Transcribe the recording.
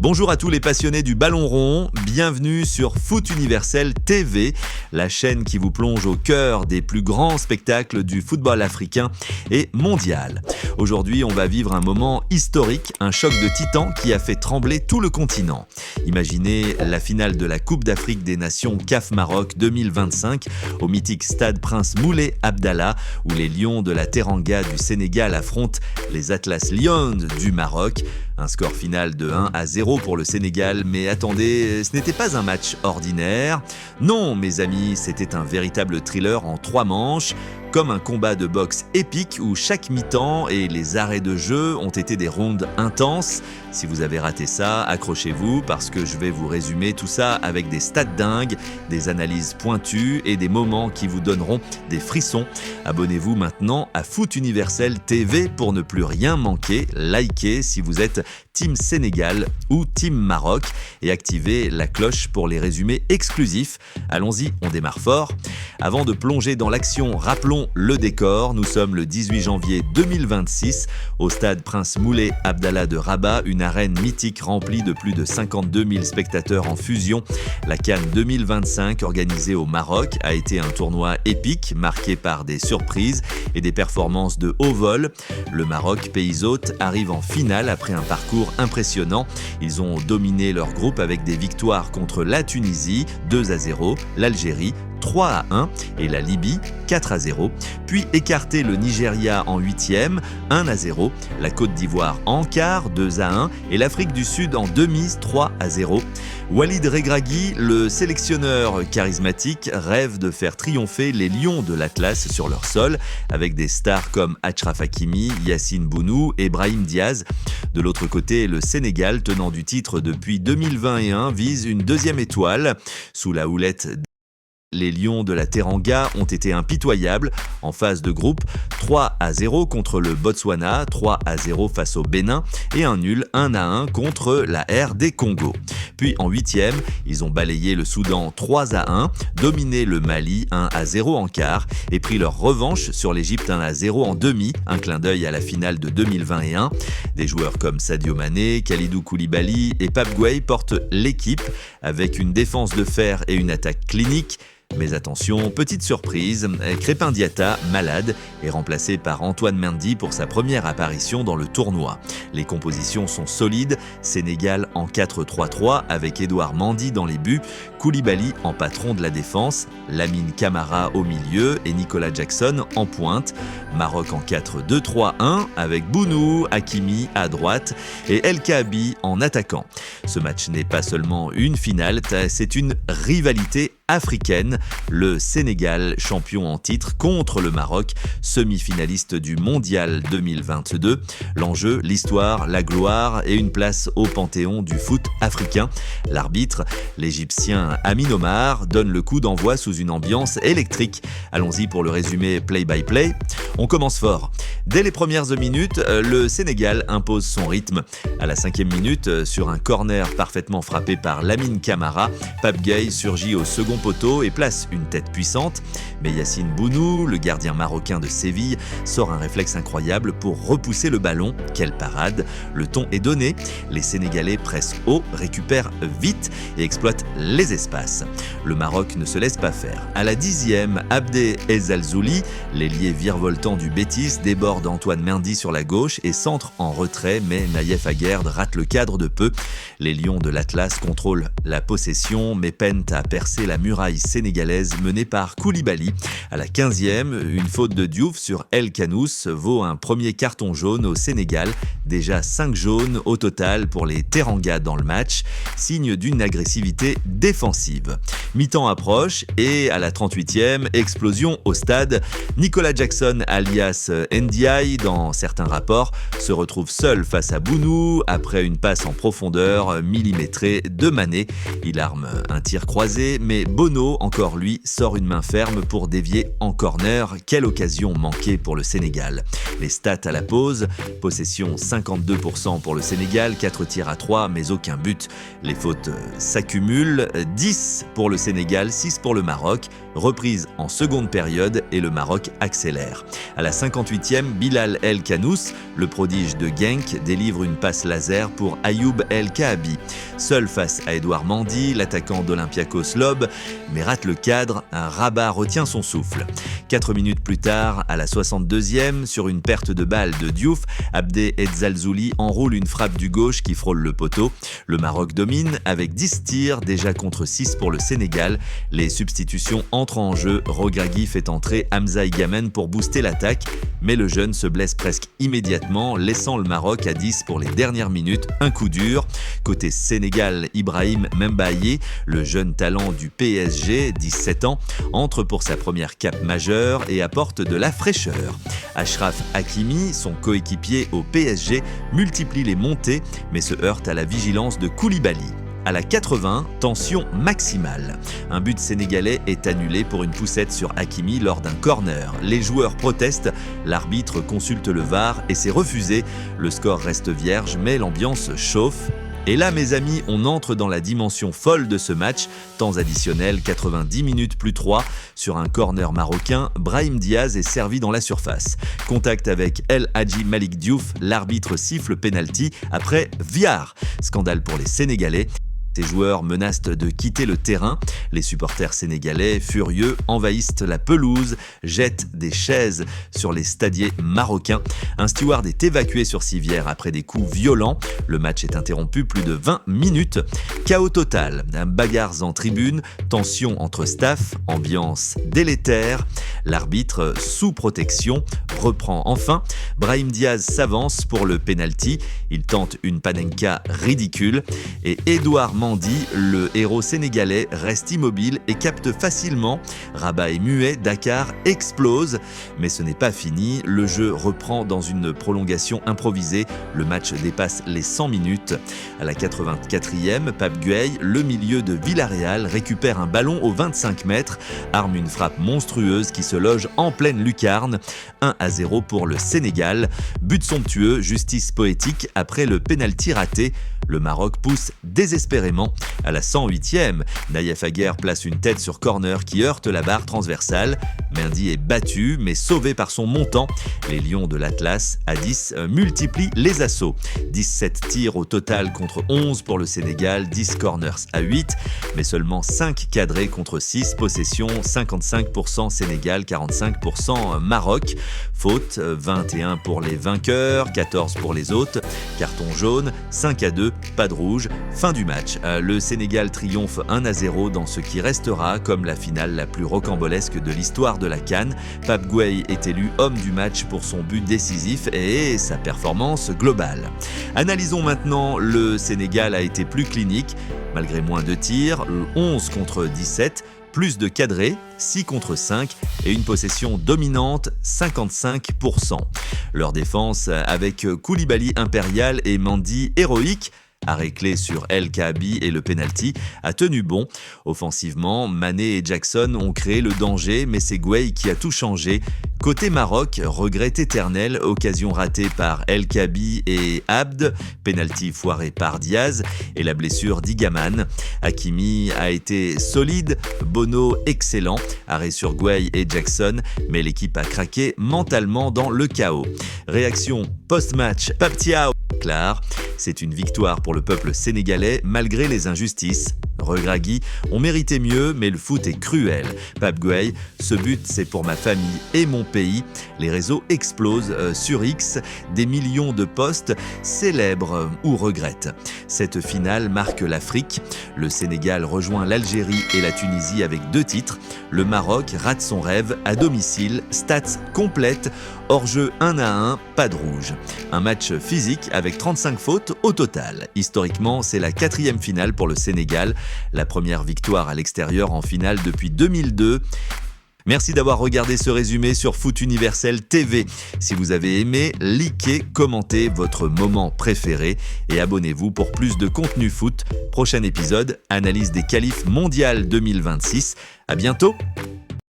Bonjour à tous les passionnés du ballon rond, bienvenue sur Foot Universel TV, la chaîne qui vous plonge au cœur des plus grands spectacles du football africain et mondial. Aujourd'hui, on va vivre un moment historique, un choc de titans qui a fait trembler tout le continent. Imaginez la finale de la Coupe d'Afrique des Nations CAF Maroc 2025 au mythique stade Prince Moulay Abdallah où les Lions de la Teranga du Sénégal affrontent les Atlas Lions du Maroc. Un score final de 1-0 pour le Sénégal, mais attendez, ce n'était pas un match ordinaire. Non, mes amis, c'était un véritable thriller en 3 manches, comme un combat de boxe épique où chaque mi-temps et les arrêts de jeu ont été des rondes intenses. Si vous avez raté ça, accrochez-vous parce que je vais vous résumer tout ça avec des stats dingues, des analyses pointues et des moments qui vous donneront des frissons. Abonnez-vous maintenant à Foot Universel TV pour ne plus rien manquer. Likez si vous êtes Team Sénégal ou Team Maroc et activez la cloche pour les résumés exclusifs. Allons-y, on démarre fort. Avant de plonger dans l'action, rappelons le décor. Nous sommes le 18 janvier 2026 au stade Prince Moulay Abdallah de Rabat, une arène mythique remplie de plus de 52 000 spectateurs en fusion. La CAN 2025 organisée au Maroc a été un tournoi épique marqué par des surprises et des performances de haut vol. Le Maroc, pays hôte, arrive en finale après un parcours impressionnant. Ils ont dominé leur groupe avec des victoires contre la Tunisie 2-0, l'Algérie 3-1 et la Libye 4-0, puis écarté le Nigeria en 8e 1-0, la Côte d'Ivoire en quart 2-1 et l'Afrique du Sud en demi 3-0. Walid Regragui, le sélectionneur charismatique, rêve de faire triompher les Lions de l'Atlas sur leur sol avec des stars comme Achraf Hakimi, Yassine Bounou et Brahim Diaz. De l'autre côté, le Sénégal, tenant du titre depuis 2021, vise une 2e étoile. Sous la houlette les Lions de la Teranga ont été impitoyables en phase de groupe 3-0 contre le Botswana, 3-0 face au Bénin et un nul 1-1 contre la RD Congo. Puis en 8e, ils ont balayé le Soudan 3-1, dominé le Mali 1-0 en quart et pris leur revanche sur l'Égypte 1-0 en demi, un clin d'œil à la finale de 2021. Des joueurs comme Sadio Mané, Kalidou Koulibaly et Pape Gueye portent l'équipe avec une défense de fer et une attaque clinique. Mais attention, petite surprise, Crépin Diatta, malade, est remplacé par Antoine Mendy pour sa première apparition dans le tournoi. Les compositions sont solides, Sénégal en 4-3-3 avec Edouard Mendy dans les buts, Koulibaly en patron de la défense, Lamine Camara au milieu et Nicolas Jackson en pointe. Maroc en 4-2-3-1 avec Bounou, Hakimi à droite et El Kaabi en attaquant. Ce match n'est pas seulement une finale, c'est une rivalité africaine, le Sénégal, champion en titre, contre le Maroc, semi-finaliste du Mondial 2022. L'enjeu, l'histoire, la gloire et une place au panthéon du foot africain. L'arbitre, l'Égyptien Amin Omar, donne le coup d'envoi sous une ambiance électrique. Allons-y pour le résumé play-by-play. On commence fort. Dès les premières minutes, le Sénégal impose son rythme. À la 5e minute, sur un corner parfaitement frappé par Lamine Camara, Pape Gueye surgit au second poteau et place une tête puissante. Mais Yassine Bounou, le gardien marocain de Séville, sort un réflexe incroyable pour repousser le ballon. Quelle parade! Le ton est donné. Les Sénégalais pressent haut, récupèrent vite et exploitent les espaces. Le Maroc ne se laisse pas faire. À la 10e, Abdé Ezzalzouli, l'ailier virevoltant du Betis, déborde Antoine Mendy sur la gauche et centre en retrait, mais Naïef Aguerd rate le cadre de peu. Les Lions de l'Atlas contrôlent la possession, mais peinent à percer la muraille sénégalaise menée par Koulibaly. À la 15e, une faute de Diouf sur El Kanous vaut un premier carton jaune au Sénégal. Déjà 5 jaunes au total pour les Teranga dans le match, signe d'une agressivité défensive. Mi-temps approche et à la 38e, explosion au stade. Nicolas Jackson alias Ndiaye dans certains rapports se retrouve seul face à Bounou après une passe en profondeur millimétrée de Mané. Il arme un tir croisé mais Bono, encore lui, sort une main ferme pour dévier en corner. Quelle occasion manquée pour le Sénégal. Les stats à la pause, possession 52% pour le Sénégal, 4 tirs à 3 mais aucun but. Les fautes s'accumulent, 10 pour le Sénégal, 6 pour le Maroc. Reprise en seconde période et le Maroc accélère. À la 58e, Bilal El Kanous, le prodige de Genk, délivre une passe laser pour Ayoub El Kaabi. Seul face à Edouard Mendy, l'attaquant d'Olympiakos lobe, mais rate le cadre, un Rabat retient son souffle. 4 minutes plus tard, à la 62e, sur une perte de balle de Diouf, Abdé Edzalzouli enroule une frappe du gauche qui frôle le poteau. Le Maroc domine avec 10 tirs, déjà contre 6 pour le Sénégal. Les substitutions entrent en jeu, Regragui fait entrer Hamza Igamene pour booster l'attaque, mais le jeune se blesse presque immédiatement, laissant le Maroc à 10 pour les dernières minutes, un coup dur. Côté Sénégal, Ibrahim Membaye, le jeune talent du PSG, 17 ans, entre pour sa première cape majeure et apporte de la fraîcheur. Achraf Hakimi, son coéquipier au PSG, multiplie les montées, mais se heurte à la vigilance de Koulibaly. À la 80, tension maximale. Un but sénégalais est annulé pour une poussette sur Hakimi lors d'un corner. Les joueurs protestent, l'arbitre consulte le VAR et c'est refusé. Le score reste vierge, mais l'ambiance chauffe. Et là, mes amis, on entre dans la dimension folle de ce match. Temps additionnel, 90 minutes plus 3. Sur un corner marocain, Brahim Diaz est servi dans la surface. Contact avec El Hadji Malick Diouf, l'arbitre siffle penalty après VAR. Scandale pour les Sénégalais. Ces joueurs menacent de quitter le terrain. Les supporters sénégalais, furieux, envahissent la pelouse, jettent des chaises sur les stadiers marocains. Un steward est évacué sur civière après des coups violents. Le match est interrompu plus de 20 minutes. Chaos total, bagarres en tribune, tension entre staff, ambiance délétère. L'arbitre, sous protection, reprend enfin. Brahim Diaz s'avance pour le penalty. Il tente une panenka ridicule. Et Edouard Mendy, le héros sénégalais, reste immobile et capte facilement. Rabat est muet, Dakar explose. Mais ce n'est pas fini, le jeu reprend dans une prolongation improvisée. Le match dépasse les 100 minutes. À la 84e, Pape Gueye, le milieu de Villarreal, récupère un ballon aux 25 mètres, arme une frappe monstrueuse qui se loge en pleine lucarne. 1-0 pour le Sénégal. But somptueux, justice poétique après le pénalty raté. Le Maroc pousse désespérément. À la 108e, Naïef Aguer place une tête sur corner qui heurte la barre transversale. Mendy est battu mais sauvé par son montant. Les Lions de l'Atlas, à 10, multiplient les assauts. 17 tirs au total contre 11 pour le Sénégal, 10 corners à 8, mais seulement 5 cadrés contre 6, possession 55% Sénégal, 45% Maroc. Faute, 21 pour les vainqueurs, 14 pour les autres. Carton jaune, 5-2, pas de rouge. Fin du match. Le Sénégal triomphe 1-0 dans ce qui restera comme la finale la plus rocambolesque de l'histoire de la CAN. Pape Gueye est élu homme du match pour son but décisif et sa performance globale. Analysons maintenant, le Sénégal a été plus clinique. Malgré moins de tirs, 11 contre 17, plus de cadrés, 6 contre 5 et une possession dominante, 55%. Leur défense avec Koulibaly impérial et Mendy héroïque, arrêt clé sur El Kaabi et le penalty, a tenu bon. Offensivement, Mané et Jackson ont créé le danger, mais c'est Gueye qui a tout changé. Côté Maroc, regret éternel, occasion ratée par El Kaabi et Abd, penalty foiré par Diaz et la blessure d'Igamane. Hakimi a été solide, Bono excellent, arrêt sur Gueye et Jackson, mais l'équipe a craqué mentalement dans le chaos. Réaction post-match, Pape Thiaw déclare: c'est une victoire pour le peuple sénégalais malgré les injustices. Regragui, on méritait mieux, mais le foot est cruel. Pape Gueye, ce but c'est pour ma famille et mon pays. Les réseaux explosent sur X, des millions de posts célèbrent ou regrettent. Cette finale marque l'Afrique. Le Sénégal rejoint l'Algérie et la Tunisie avec 2 titres. Le Maroc rate son rêve à domicile, stats complètes, hors-jeu 1-1, pas de rouge. Un match physique avec 35 fautes au total. Historiquement, c'est la 4e finale pour le Sénégal, la première victoire à l'extérieur en finale depuis 2002. Merci d'avoir regardé ce résumé sur Foot Universel TV. Si vous avez aimé, likez, commentez votre moment préféré et abonnez-vous pour plus de contenu foot. Prochain épisode, analyse des qualifs mondial 2026. À bientôt.